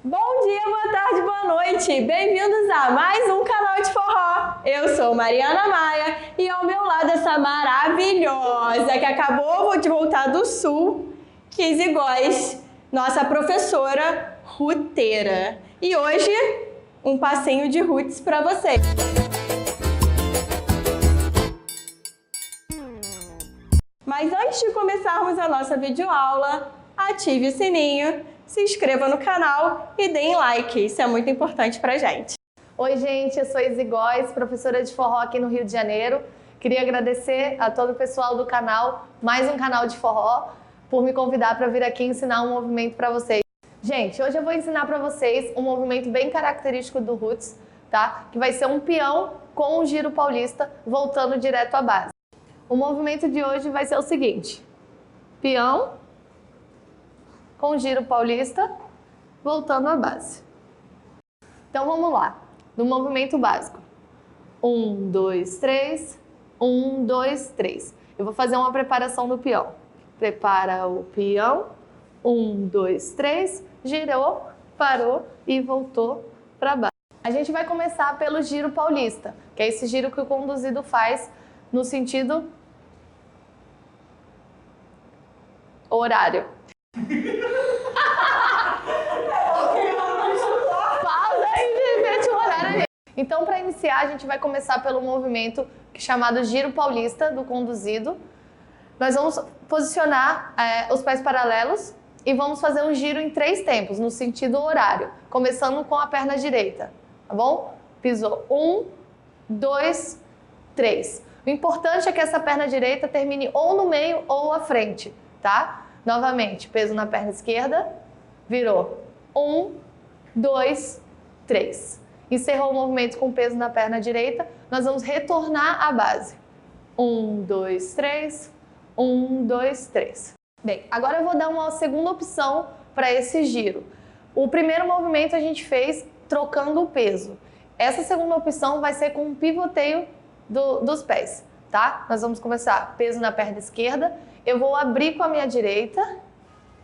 Bom dia, boa tarde, boa noite! Bem-vindos a mais um canal de forró! Eu sou Mariana Maia e ao meu lado essa maravilhosa que acabou de voltar do Sul, Kizzy Góes, nossa professora ruteira. E hoje, um passinho de roots para vocês. Mas antes de começarmos a nossa videoaula, ative o sininho, se inscreva no canal e deem like, isso é muito importante pra gente. Oi gente, eu sou Izzy Góes, professora de forró aqui no Rio de Janeiro. Queria agradecer a todo o pessoal do canal, mais um canal de forró, por me convidar para vir aqui ensinar um movimento para vocês. Gente, hoje eu vou ensinar para vocês um movimento bem característico do Roots, tá? Que vai ser um peão com um giro paulista voltando direto à base. O movimento de hoje vai ser o seguinte: peão com giro paulista voltando à base. Então vamos lá, no movimento básico. 1, 2, 3, 1, 2, 3. Eu vou fazer uma preparação do peão. Prepara o peão, 1, 2, 3, girou, parou e voltou para base. A gente vai começar pelo giro paulista, que é esse giro que o conduzido faz no sentido horário. Pausa e mete o horário ali. Então, para iniciar, a gente vai começar pelo movimento chamado giro paulista do conduzido. Nós vamos posicionar os pés paralelos e vamos fazer um giro em 3 tempos, no sentido horário, começando com a perna direita, tá bom? Pisou, 1, 2, 3. O importante é que essa perna direita termine ou no meio ou à frente, tá? Novamente, peso na perna esquerda, virou, 1, 2, 3. Encerrou o movimento com peso na perna direita, nós vamos retornar à base. 1, 2, 3, 1, 2, 3. Bem, agora eu vou dar uma segunda opção para esse giro. O primeiro movimento a gente fez trocando o peso. Essa segunda opção vai ser com um pivoteio dos pés, tá? Nós vamos começar peso na perna esquerda, eu vou abrir com a minha direita,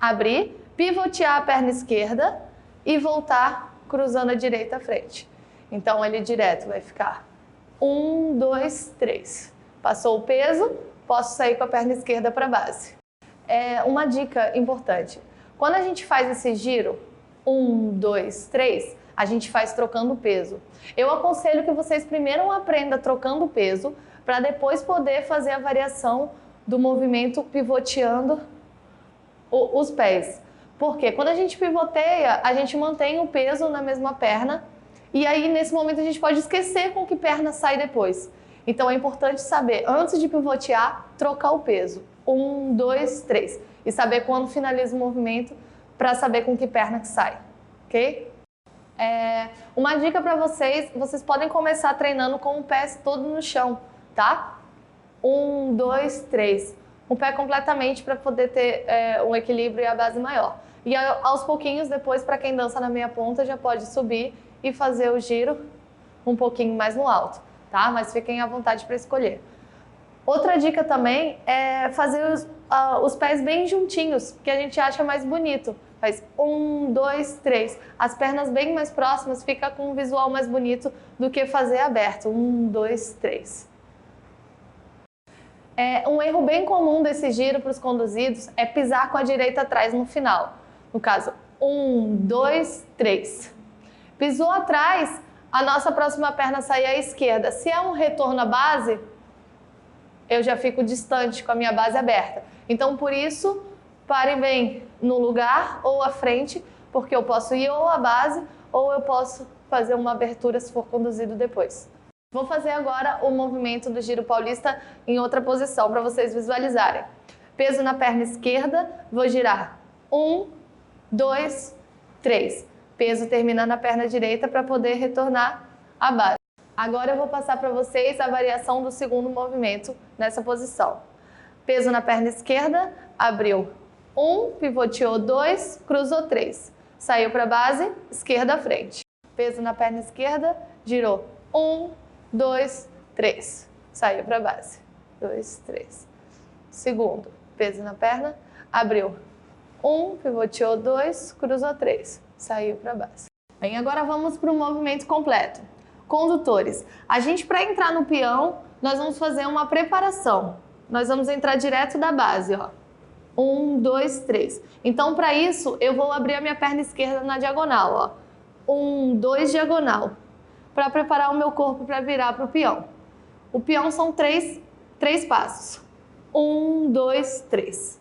abrir, pivotear a perna esquerda e voltar cruzando a direita à frente. Então ele direto vai ficar 1, 2, 3. Passou o peso, posso sair com a perna esquerda para a base. Uma dica importante: quando a gente faz esse giro, 1, 2, 3, a gente faz trocando o peso. Eu aconselho que vocês primeiro aprendam trocando o peso, para depois poder fazer a variação do movimento pivoteando os pés. Porque quando a gente pivoteia, a gente mantém o peso na mesma perna e aí nesse momento a gente pode esquecer com que perna sai depois. Então é importante saber, antes de pivotear, trocar o peso. 1, 2, 3. E saber quando finaliza o movimento para saber com que perna que sai. Ok? Uma dica para vocês podem começar treinando com o pé todo no chão, tá? 1, 2, 3. O pé completamente para poder ter um equilíbrio e a base maior. E aos pouquinhos, depois, para quem dança na meia ponta, já pode subir e fazer o giro um pouquinho mais no alto, tá? Mas fiquem à vontade para escolher. Outra dica também é fazer os pés bem juntinhos, que a gente acha mais bonito. Faz 1, 2, 3. As pernas bem mais próximas, fica com um visual mais bonito do que fazer aberto. 1, 2, 3. Um erro bem comum desse giro para os conduzidos é pisar com a direita atrás no final. No caso, 1, 2, 3. Pisou atrás, a nossa próxima perna sai à esquerda. Se é um retorno à base, eu já fico distante com a minha base aberta. Então, por isso, pare bem no lugar ou à frente, porque eu posso ir ou à base ou eu posso fazer uma abertura se for conduzido depois. Vou fazer agora o movimento do giro paulista em outra posição para vocês visualizarem. Peso na perna esquerda, vou girar 1, 2, 3. Peso termina na perna direita para poder retornar à base. Agora eu vou passar para vocês a variação do segundo movimento nessa posição. Peso na perna esquerda, abriu 1, pivoteou 2, cruzou 3. Saiu para a base, esquerda à frente. Peso na perna esquerda, girou 1, 2, 3. Saiu para a base. 2, 3. Segundo, peso na perna, abriu 1, pivoteou 2, cruzou 3. saiu para base. Bem, agora vamos para o movimento completo. Condutores. A gente, para entrar no peão, nós vamos fazer uma preparação. Nós vamos entrar direto da base, ó. 1, 2, 3. Então, para isso, eu vou abrir a minha perna esquerda na diagonal, ó. 1, 2, diagonal. Para preparar o meu corpo para virar para o peão. O peão são três passos. 1, 2, 3.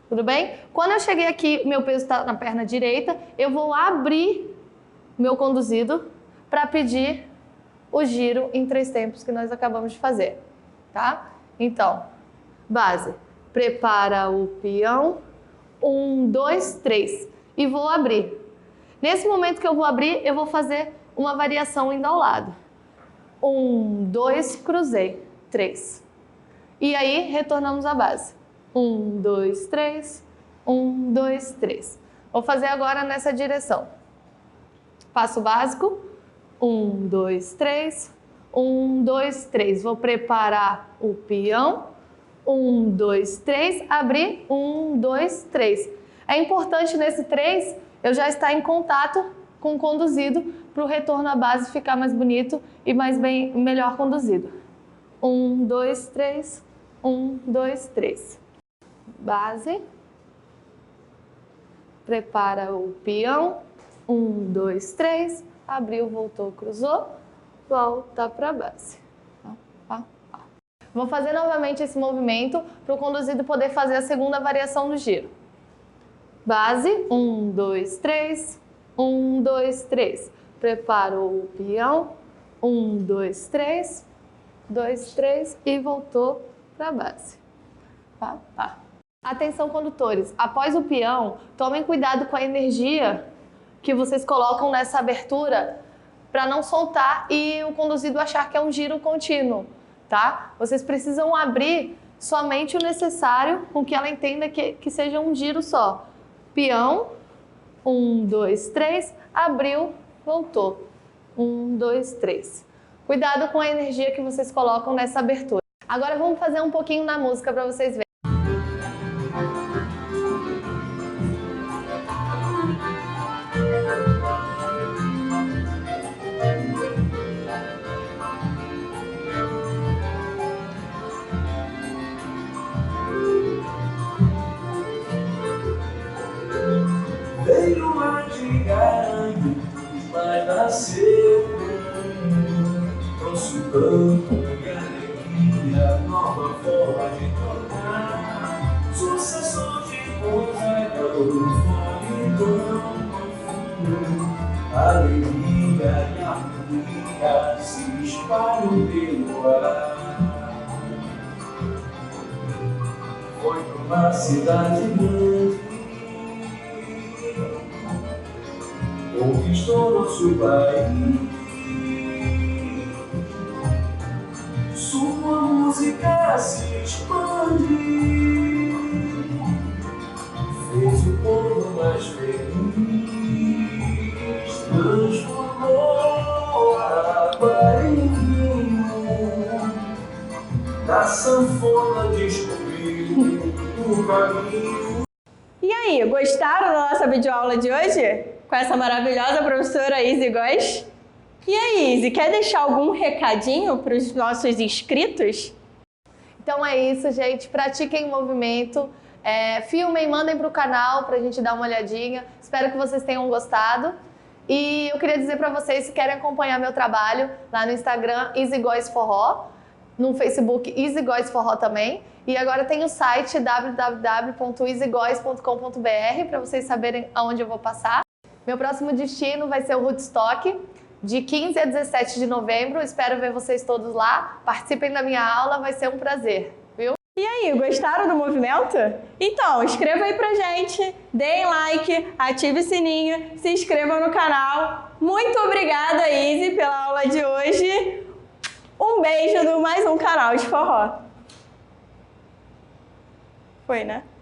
Tudo bem? Quando eu cheguei aqui, meu peso está na perna direita, eu vou abrir meu conduzido para pedir o giro em 3 tempos que nós acabamos de fazer, tá? Então, base, prepara o peão, 1, 2, 3, e vou abrir. Nesse momento que eu vou abrir, eu vou fazer uma variação indo ao lado. 1, 2, cruzei, 3. E aí, retornamos à base. 1, 2, 3, 1, 2, 3. Vou fazer agora nessa direção. Passo básico, 1, 2, 3, 1, 2, 3. Vou preparar o peão, 1, 2, 3, abrir, 1, 2, 3. É importante nesse 3 eu já estar em contato com o conduzido para o retorno à base ficar mais bonito e melhor conduzido. 1, 2, 3, 1, 2, 3. Base, prepara o peão, 1, 2, 3, abriu, voltou, cruzou, volta para a base. Vou fazer novamente esse movimento para o conduzido poder fazer a segunda variação do giro. Base, 1, 2, 3, 1, 2, 3. Preparou o peão, 1, 2, 3, 2, 3 e voltou para a base. Atenção, condutores, após o peão, tomem cuidado com a energia que vocês colocam nessa abertura para não soltar e o conduzido achar que é um giro contínuo, tá? Vocês precisam abrir somente o necessário com que ela entenda que seja um giro só. Peão, 1, 2, 3, abriu, voltou. 1, 2, 3. Cuidado com a energia que vocês colocam nessa abertura. Agora vamos fazer um pouquinho na música para vocês verem. Veio a gigante, mas nasceu trouxe o canto e a alegria, nova forma de tornar sucessor de Poseidon, solidão profundo, alegria e harmonia se espalham pelo ar. Foi para uma cidade grande, conquistou nosso país. Sua música se expande, fez o povo mais feliz, transformou a água em vinho, da sanfona descobriu o caminho. E aí, gostaram da nossa videoaula de hoje? Com essa maravilhosa professora Izzy Góes? E aí, Izzy, quer deixar algum recadinho para os nossos inscritos? Então é isso, gente. Pratiquem o movimento, filmem, mandem para o canal para a gente dar uma olhadinha. Espero que vocês tenham gostado. E eu queria dizer para vocês, se querem acompanhar meu trabalho lá no Instagram, Izzy Góes Forró, no Facebook Izzy Góes Forró também. E agora tem o site www.izzygoes.com.br para vocês saberem aonde eu vou passar. Meu próximo destino vai ser o Woodstock, de 15 a 17 de novembro. Espero ver vocês todos lá. Participem da minha aula, vai ser um prazer, viu? E aí, gostaram do movimento? Então, escreva aí pra gente, deem like, ative o sininho, se inscrevam no canal. Muito obrigada, Izzy, pela aula de hoje. Um beijo do mais um canal de forró. Foi, né?